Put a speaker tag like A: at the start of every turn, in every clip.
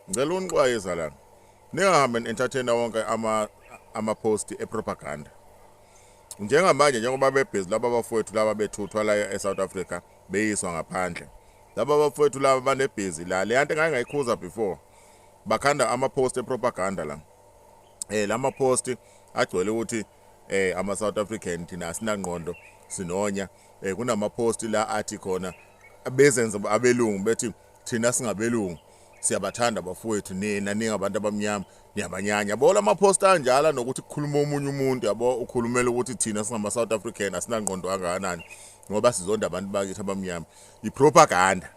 A: ngicela unixwayisa la ningahambe entertainer wonke ama-post epropaganda njengamanje njengoba bebhizi laba bafowethu laba bethuthwa la eSouth Africa beyiswa ngaphandle laba bafowethu laba banebhizi la le nto engake ngayikhuza before bakhanda ama-post epropaganda la lama post agcwele ukuthi ama-South African thina asinangqondo sinonya kunama post la athi khona bezenza abelungu bethi thina singabelungu siyabathanda bafowethu nina ningabantu abamnyama niyabanyanya yabo la ma-post anjalo nokuthi kukhuluma omunye umuntu yabo ukhulumela ukuthi thina singama-South African asinangqondo kangakanani ngoba sizonda abantu bakithi abamnyama ipropaganda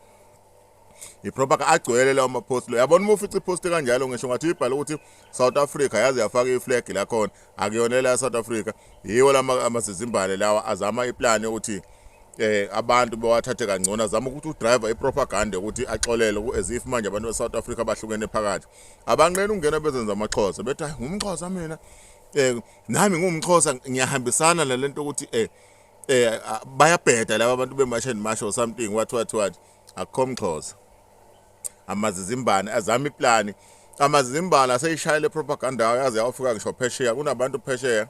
A: agcwele lawo ma-post lo yabona uma ufica ipost kanjalo ngisho ngathi ibhala ukuthi South Africa yaze yafaka iflag la khona akuyona la South Africa yiwo lama amazizimbane lawa azama iplan ukuthi abantu bewathathe kangcono azama ukuthi udriver ipropaganda ukuthi axolele as if manje abantu beSouth Africa bahlukene phakathi abanqena ungena bezenza amaXhosa bethi hayi ngumXhosa mina nami ngumXhosa ngiyahambisana lento ukuthi bayabheda laba abantu bemarch and march or something what akukho mXhosa amazizimbane azama iplan amazizimbane aseyishayile propaganda yaze yafika ngisho phesheya kunabantu phesheya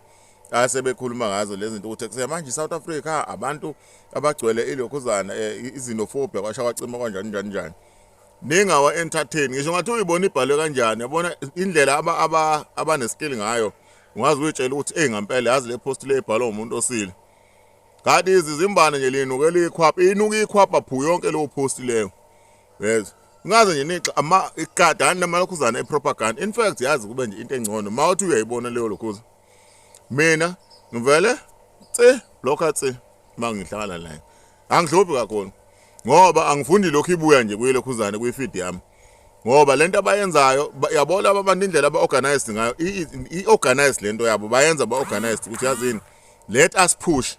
A: asebekhuluma ngazo lezi zinto ukuthi manje South Africa abantu abagcwele ilokhuzana izinofobia kwasha kwacima kanjani ningawa entertain ngisho ngathi uyibona ibhalwe kanjani yabona indlela abaneskill ngayo ungazi uyitshela ukuthi ngampela yazi le post le ibhalwe umuntu osile kanti izizimbane nje linuke likhwapha inuke ikhwapha phu yonke lo post leyo yes ngaze nje nixa igadani namalokhuzana epropaganda in fact yazi kube nje into engcono mawuthi uyayibona leyo lokhuza mina ngivele blocka mangihlala naye angihluphi kakhulu ngoba angifundi lokho ibuya nje kuyelokhuzana kwi-feed yami ngoba lento abayenzayo yabona abantu indlela aba-organized ngayo i-organized lento yabo bayenza ba-organized ukuthi yazini let us push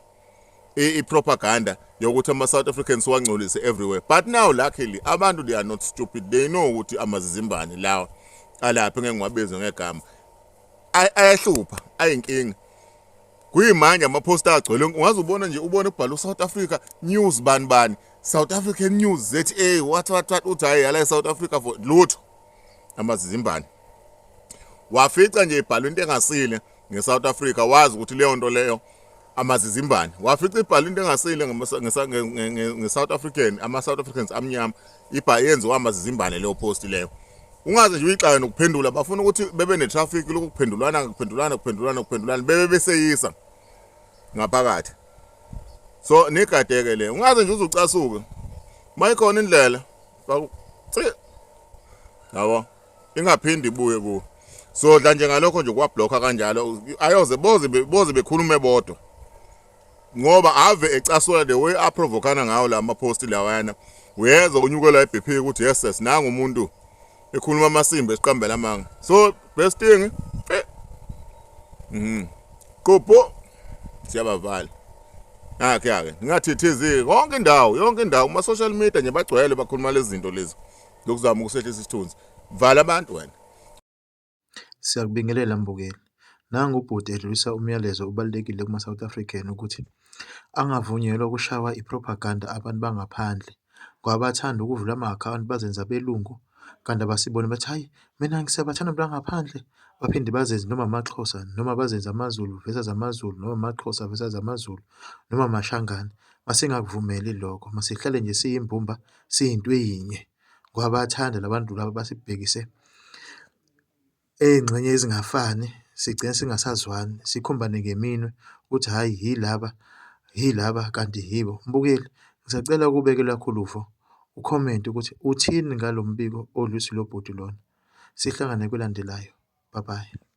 A: i-propaganda yokuthi ama-South Africans wangcolise everywhere but now luckily abantu they are not stupid they know ukuthi amazizimbane lawa alapha ngeke ngiwabize ngegama ayahlupha ayinkinga kuyimanje ama-poster agcwele ungaze ubona nje ubone ubhala South Africa news bani South African news ZA what uthi hayi yala eSouth Africa for lutho amazizimbane wafica nje ibhalwe into engasile ngeSouth Africa wazi ukuthi leyo nto leyo amazizimbane wafica ibhalwe into engasile ngeSouth African ama-South Africans amnyama yenziwa amazizimbane leyo post leyo ungaze nje uyixaye nokuphendula bafuna ukuthi bebe netraffic lokuphendulana bebe beseyisa ngaphakathi so nigadeke le ungaze nje uzucasuke mayikhona indlela yabo ingaphindi ibuye ku so dla nje ngalokho nje kwablocka kanjalo ayoze boze bekhulume bodwa ngoba ave ecasula the way aprovokana ngawo la ma-post lawayana uyeza unyukela iBP ukuthi yes nangu umuntu ekhuluma amasimba esiqambela amanga so best thing kopho siyabavala yake ngingathithizi yonke indawo ama-social media nje bagcwele bakhuluma lezi zinto lezi lokuzama ukusehlisa isithunzi vala abantu wena.
B: Siyakubingelela mbukeli. Nangu ubhuti edlulisa umyalezo ubalulekile kuma-South African ukuthi angavunyelwa ukushawa ipropaganda abantu bangaphandle ngoba bathanda ukuvula ama-akhawunti bazenza belungu kanti abasibone bathi hayi mina ngisebathanda abantu bangaphandle baphinde bazenze noma amaXhosa noma bazenze amaZulu versus amaZulu noma amaXhosa versus amaZulu noma amashangane masingakuvumeli lokho masihlale nje siyimbumba siyinto eyinye ngoba bayathanda labantu laba basibhekise ey'ngxenye ezingafani sigcine singasazwani sikhumbane ngeminwe ukuthi hhayi yilaba kanti yibo. Mbukeli, ngisacela ukubekelwa khuluvo ukhomente ukuthi uthini ngalo mbiko odluliswe lo bhuti lona. Sihlangane kwelandelayo. Bye bye.